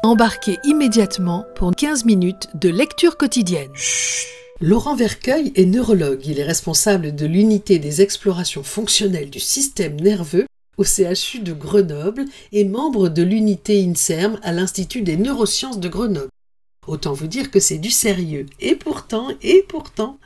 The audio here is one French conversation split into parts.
Embarquez immédiatement pour 15 minutes de lecture quotidienne. Laurent Vercueil est neurologue. Il est responsable de l'unité des explorations fonctionnelles du système nerveux au CHU de Grenoble et membre de l'unité INSERM à l'Institut des neurosciences de Grenoble. Autant vous dire que c'est du sérieux. Et pourtant,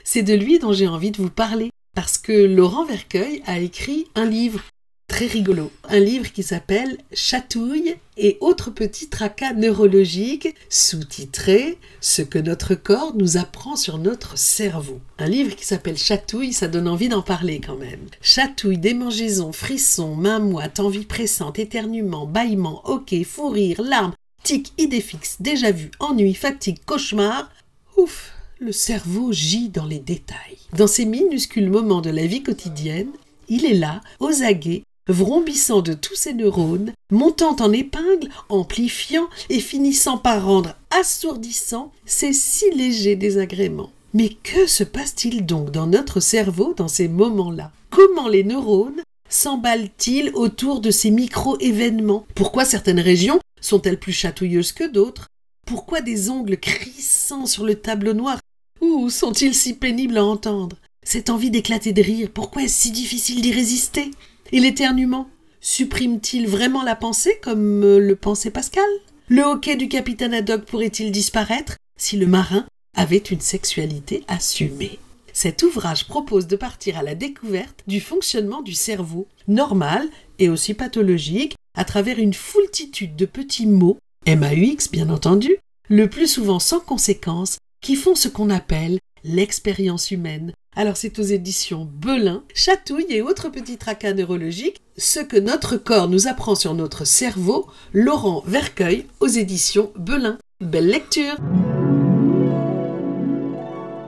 c'est de lui dont j'ai envie de vous parler. Parce que Laurent Vercueil a écrit un livre très rigolo. Un livre qui s'appelle « Chatouille et autres petits tracas neurologiques », sous-titré « Ce que notre corps nous apprend sur notre cerveau ». Un livre qui s'appelle « Chatouille », ça donne envie d'en parler quand même. Chatouille, démangeaisons, frissons, mains moites, envie pressante, éternuement, bâillement, hoquet, fou rire, larmes, tic, idée fixe, déjà vu, ennui, fatigue, cauchemar. Ouf, le cerveau gît dans les détails. Dans ces minuscules moments de la vie quotidienne, il est là, aux aguets, vrombissant de tous ses neurones, montant en épingle, amplifiant et finissant par rendre assourdissant ces si légers désagréments. Mais que se passe-t-il donc dans notre cerveau dans ces moments-là? Comment les neurones s'emballent-ils autour de ces micro-événements? Pourquoi certaines régions sont-elles plus chatouilleuses que d'autres? Pourquoi des ongles crissants sur le tableau noir? Ou sont-ils si pénibles à entendre? Cette envie d'éclater de rire, pourquoi est-ce si difficile d'y résister? Et l'éternuement, supprime-t-il vraiment la pensée comme le pensait Pascal? Le hoquet du capitaine Haddock pourrait-il disparaître si le marin avait une sexualité assumée? Cet ouvrage propose de partir à la découverte du fonctionnement du cerveau, normal et aussi pathologique, à travers une foultitude de petits mots, MAUX bien entendu, le plus souvent sans conséquence, qui font ce qu'on appelle l'expérience humaine. Alors c'est aux éditions Belin, Chatouille et autres petits tracas neurologiques, ce que notre corps nous apprend sur notre cerveau, Laurent Vercueil aux éditions Belin. Belle lecture!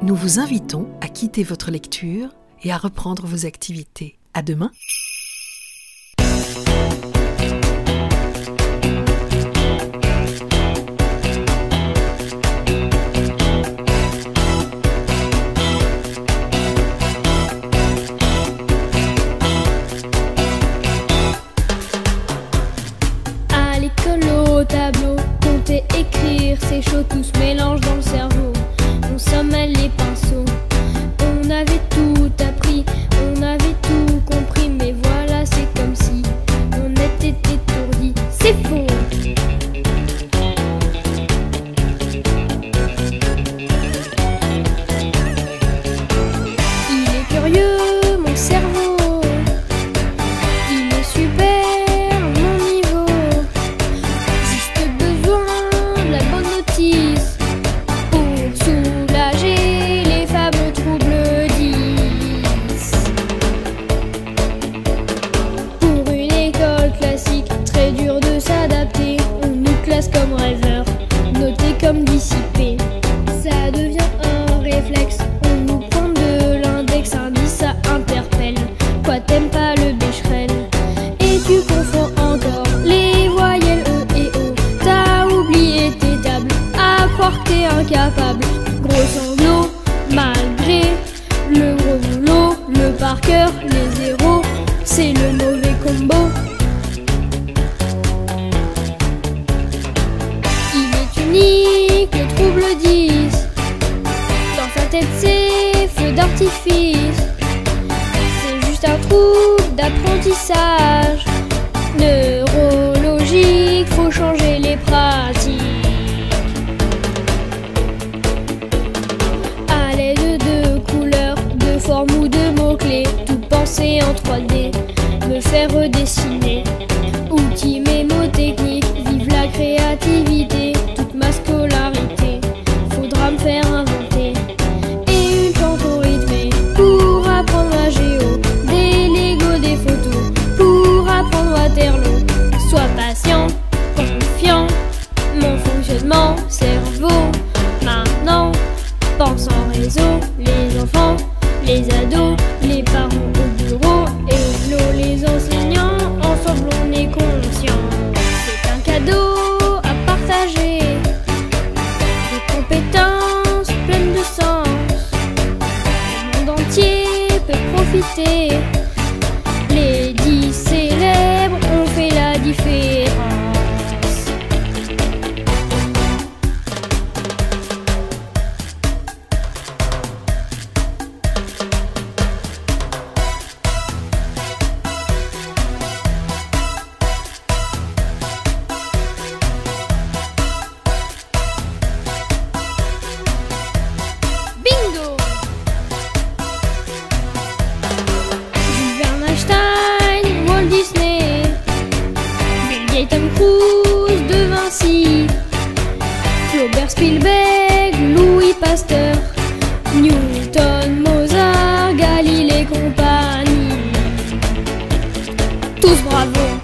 Nous vous invitons à quitter votre lecture et à reprendre vos activités. À demain! Tableau, compter, écrire, c'est chaud, tout se mélange dans le cerveau. On s'emmêle les pinceaux. On avait tout appris, on avait tout compris, mais voilà, c'est comme si on était étourdi. C'est faux. Il est curieux, mon cerveau. Il est super. Comme rêveur, noté comme dissipé, ça devient un réflexe. On nous prend de l'index, indice, ça interpelle. Quoi, t'aimes pas le Becherel? Et tu confonds encore les voyelles E et O. T'as oublié tes tables, à croire que t'es incapable. Gros sanglot, malgré le gros boulot, le par cœur, les zéros, c'est le mauvais combo. Le trouble 10. Dans sa tête c'est feu d'artifice. C'est juste un trouble d'apprentissage neurologique, faut changer les pratiques. À l'aide de couleurs, de formes ou de mots-clés, tout penser en 3D, me faire redessiner. Outils mémotechniques, vive la créativité. Ma scolarité, faudra me faire inventer. Et une chanson rythmée pour apprendre la géo, des Lego, des photos pour apprendre Waterloo. Sois patient, confiant, mon fonctionnement cerveau. Maintenant, pense en réseau, les enfants, les ados, les parents au bureau et au boulot, les enseignants, ensemble on est conscient. C'est un cadeau à partager. Spielberg, Louis Pasteur, Newton, Mozart, Galilée compagnie. Tous bravo!